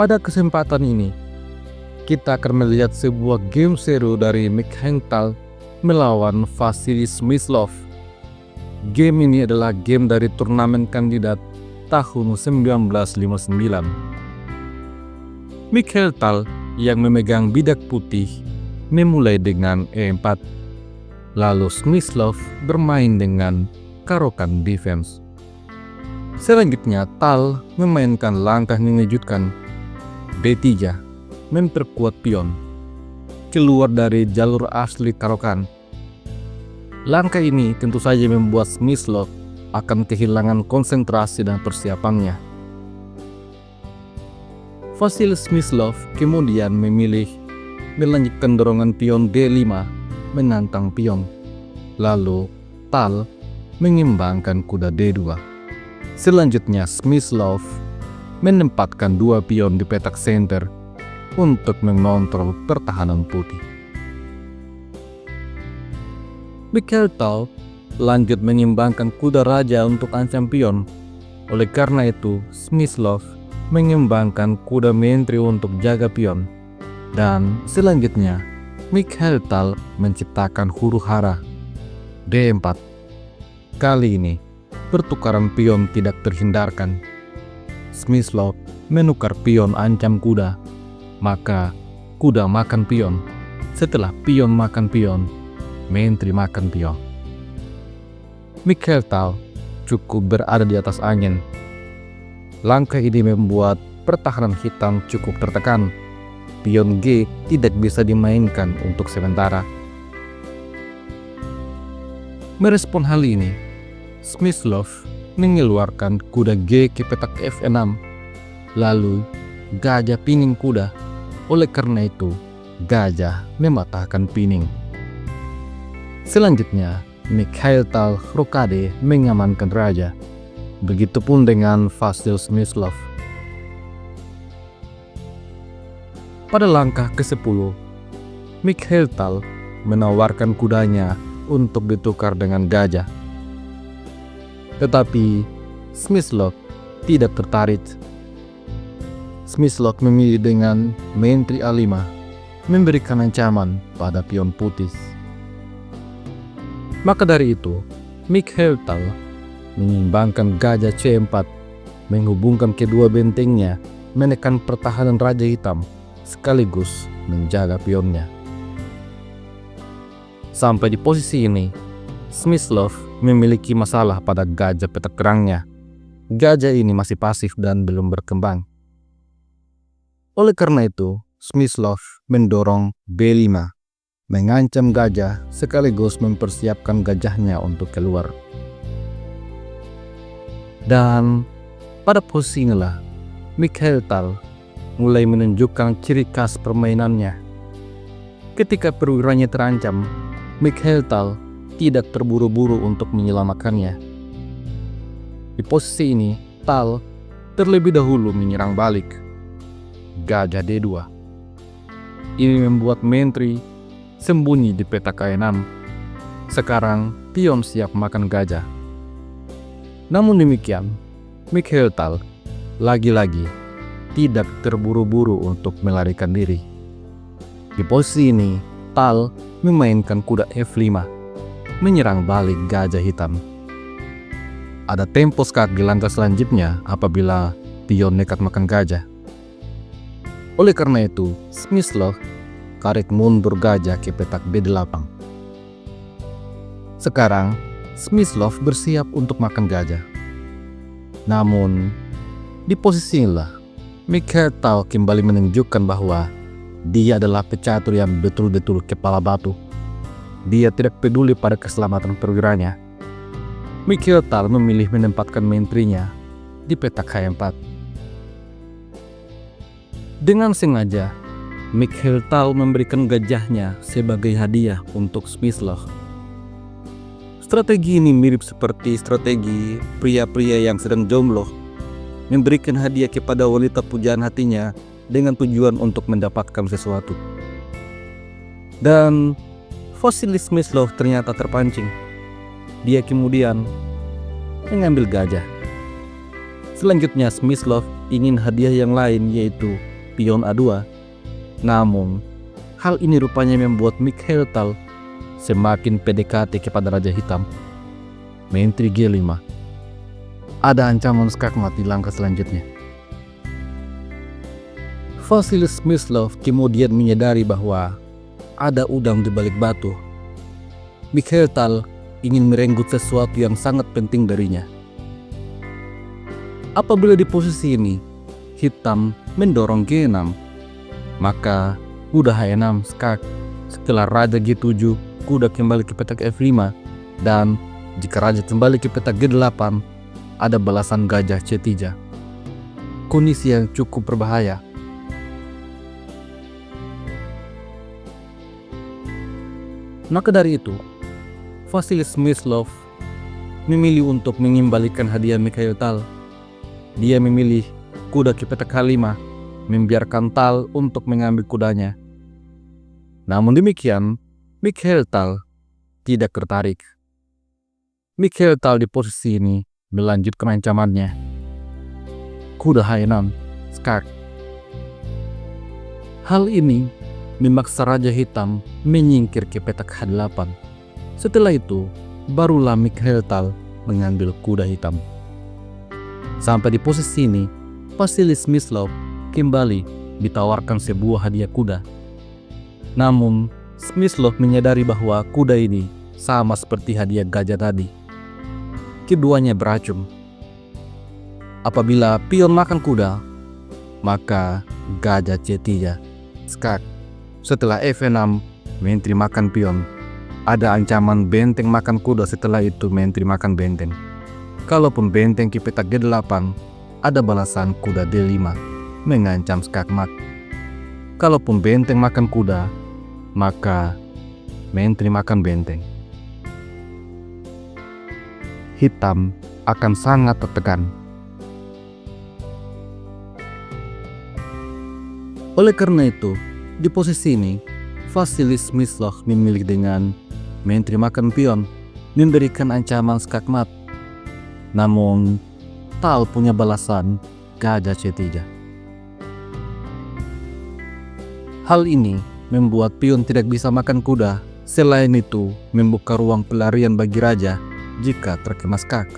Pada kesempatan ini, kita akan melihat sebuah game seru dari Mikhail Tal melawan Vasily Smyslov. Game ini adalah game dari turnamen kandidat tahun 1959. Mikhail Tal yang memegang bidak putih memulai dengan E4. Lalu Smyslov bermain dengan Caro-Kann defense. Selanjutnya Tal memainkan langkah mengejutkan B3, memperkuat pion keluar dari jalur asli Caro-Kann. Langkah ini tentu saja membuat Smyslov akan kehilangan konsentrasi dan persiapannya. Vasily Smyslov kemudian memilih melanjutkan dorongan pion D5 menantang pion. Lalu Tal mengembangkan kuda D2. Selanjutnya Smyslov menempatkan dua pion di petak center untuk mengontrol pertahanan putih. Mikhail Tal lanjut mengembangkan kuda raja untuk ancam pion. Oleh karena itu, Smyslov mengembangkan kuda menteri untuk jaga pion. Dan selanjutnya, Mikhail Tal menciptakan huru-hara D4. Kali ini, pertukaran pion tidak terhindarkan. Smyslov menukar pion ancam kuda, maka kuda makan pion. Setelah pion makan pion, menteri makan pion. Mikhail Tal cukup berada di atas angin. Langkah ini membuat pertahanan hitam cukup tertekan. Pion G tidak bisa dimainkan untuk sementara. Merespon hal ini, Smyslov mengeluarkan kuda G ke petak F6, lalu gajah pining kuda. Oleh karena itu, gajah mematahkan pining. Selanjutnya, Mikhail Tal rokade mengamankan raja. Begitupun dengan Vasily Smyslov. Pada langkah ke-10, Mikhail Tal menawarkan kudanya untuk ditukar dengan gajah. Tetapi Smyslov tidak tertarik. Smyslov memilih dengan menteri A5, memberikan ancaman pada pion putih. Maka dari itu, Mikhail Tal mengembangkan gajah C4, menghubungkan kedua bentengnya, menekan pertahanan raja hitam, sekaligus menjaga pionnya. Sampai di posisi ini, Smyslov memiliki masalah pada gajah petak kerangnya. Gajah ini masih pasif dan belum berkembang. Oleh karena itu, Smyslov mendorong B5, mengancam gajah sekaligus mempersiapkan gajahnya untuk keluar. Dan pada posisi inilah Mikhail Tal mulai menunjukkan ciri khas permainannya. Ketika perwiranya terancam, Mikhail Tal tidak terburu-buru untuk menyelamatkannya. Di posisi ini, Tal terlebih dahulu menyerang balik gajah D2. Ini membuat menteri sembunyi di petak A6. Sekarang pion siap makan gajah. Namun demikian, Mikhail Tal lagi-lagi tidak terburu-buru untuk melarikan diri. Di posisi ini, Tal memainkan kuda F5, menyerang balik gajah hitam. Ada tempo skak di langkah selanjutnya apabila pion nekat makan gajah. Oleh karena itu, Smyslov tarik mundur gajah ke petak B8. Sekarang, Smyslov bersiap untuk makan gajah. Namun, di posisi inilah Mikhail Tal kembali menunjukkan bahwa dia adalah pecatur yang betul-betul kepala batu. Dia tidak peduli pada keselamatan perwiranya. Mikhail Tal memilih menempatkan menterinya di petak H4. Dengan sengaja, Mikhail Tal memberikan gajahnya sebagai hadiah untuk Smyslov. Strategi ini mirip seperti strategi pria-pria yang sedang jomblo, memberikan hadiah kepada wanita pujaan hatinya dengan tujuan untuk mendapatkan sesuatu. Dan Vasily Smyslov ternyata terpancing. Dia kemudian mengambil gajah. Selanjutnya Smyslov ingin hadiah yang lain, yaitu pion A2. Namun, hal ini rupanya membuat Mikhail Tal semakin PDKT kepada Raja Hitam, Menteri G5. Ada ancaman skakmat di langkah selanjutnya. Vasily Smyslov kemudian menyadari bahwa ada udang di balik batu. Mikhail Tal ingin merenggut sesuatu yang sangat penting darinya. Apabila di posisi ini, hitam mendorong G6, maka kuda H6 skak. Setelah Raja G7, kuda kembali ke petak F5, dan jika Raja kembali ke petak G8, ada balasan gajah C3. Kondisi yang cukup berbahaya. Maka dari itu, Vasily Smyslov memilih untuk mengembalikan hadiah Mikhail Tal. Dia memilih kuda ke petak H5, membiarkan Tal untuk mengambil kudanya. Namun demikian, Mikhail Tal tidak tertarik. Mikhail Tal di posisi ini melanjutkan ancamannya. Kuda H6, skak. Hal ini memaksa Raja Hitam menyingkir ke petak H8. Setelah itu, barulah Mikhail Tal mengambil kuda hitam. Sampai di posisi ini, Vasily Smyslov kembali ditawarkan sebuah hadiah kuda. Namun, Smyslov menyadari bahwa kuda ini sama seperti hadiah gajah tadi. Keduanya beracun. Apabila pion makan kuda, maka gajah C3, skak. Setelah F6, Menteri makan pion. Ada ancaman benteng makan kuda, setelah itu Menteri makan benteng. Kalaupun benteng ke petak G8, ada balasan kuda D5, mengancam skakmat. Kalaupun benteng makan kuda, maka Menteri makan benteng. Hitam akan sangat tertekan. Oleh karena itu, di posisi ini, Vasily Smyslov memilih dengan Menteri makan pion, memberikan ancaman skakmat. Namun, Tal punya balasan gajah C3. Hal ini membuat pion tidak bisa makan kuda. Selain itu, membuka ruang pelarian bagi raja jika terkena skak.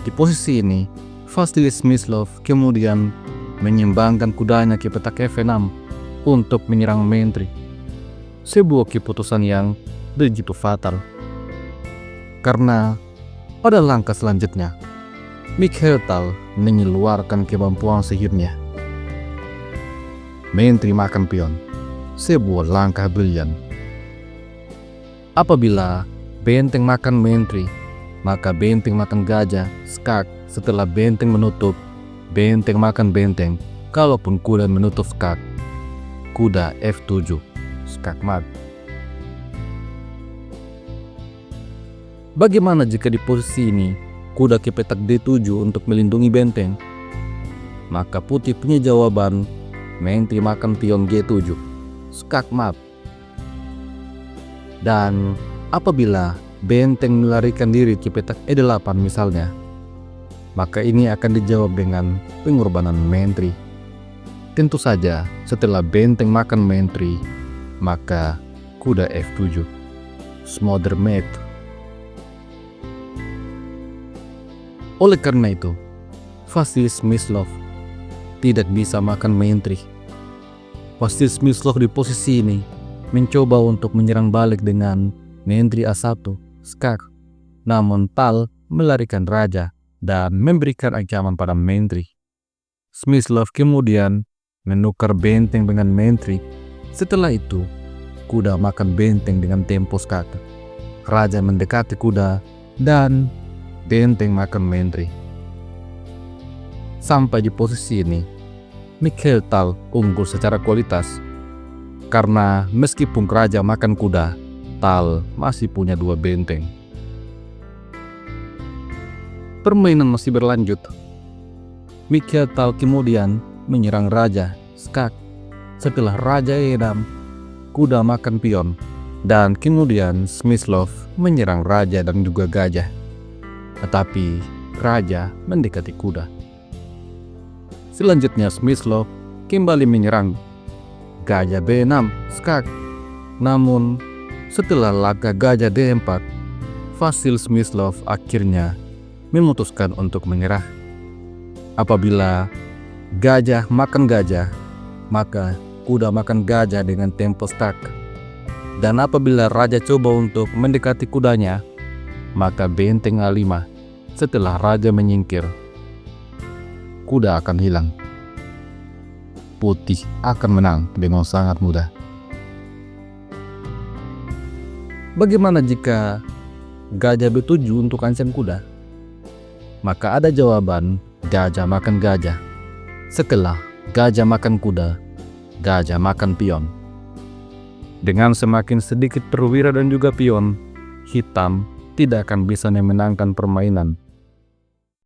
Di posisi ini, Vasily Smyslov kemudian menyembangkan kudanya ke petak F6 untuk menyerang Menteri. Sebuah keputusan yang begitu fatal. Karena pada langkah selanjutnya, Mikhail Tal mengeluarkan kemampuan sihirnya. Menteri makan pion, sebuah langkah brilian. Apabila benteng makan Menteri, maka benteng makan gajah, skak. Setelah benteng menutup, benteng makan benteng. Kalaupun kuda menutup skak, kuda F7, skakmat. Bagaimana jika di posisi ini kuda ke petak D7 untuk melindungi benteng? Maka putih punya jawaban, Menteri makan pion G7, skakmat. Dan apabila benteng melarikan diri ke petak E8 misalnya, maka ini akan dijawab dengan pengorbanan Menteri. Tentu saja setelah benteng makan Menteri, maka kuda F7, Smothermate. Oleh karena itu, Vasily Smyslov tidak bisa makan Menteri. Vasily Smyslov di posisi ini mencoba untuk menyerang balik dengan Menteri A1, skak. Namun Tal melarikan raja dan memberikan ancaman pada Menteri. Smyslov kemudian menukar benteng dengan Menteri. Setelah itu, kuda makan benteng dengan tempo skak. Raja mendekati kuda dan benteng makan Menteri. Sampai di posisi ini, Mikhail Tal unggul secara kualitas. Karena meskipun raja makan kuda, Tal masih punya 2 benteng. Permainan masih berlanjut. Mikhail Tal kemudian menyerang raja, skak. Setelah raja E6, kuda makan pion. Dan kemudian Smyslov menyerang raja dan juga gajah. Tetapi raja mendekati kuda. Selanjutnya Smyslov kembali menyerang gajah B6 skak. Namun setelah laga gajah D4, Vasil Smyslov akhirnya memutuskan untuk menyerah. Apabila gajah makan gajah, maka kuda makan gajah dengan tempo stuck. Dan apabila raja coba untuk mendekati kudanya, maka benteng A5 setelah raja menyingkir, kuda akan hilang. Putih akan menang dengan sangat mudah. Bagaimana jika gajah B7 untuk ancam kuda? Maka ada jawaban gajah makan gajah. Setelah gajah makan kuda, gajah makan pion. Dengan semakin sedikit perwira dan juga pion, hitam tidak akan bisa memenangkan permainan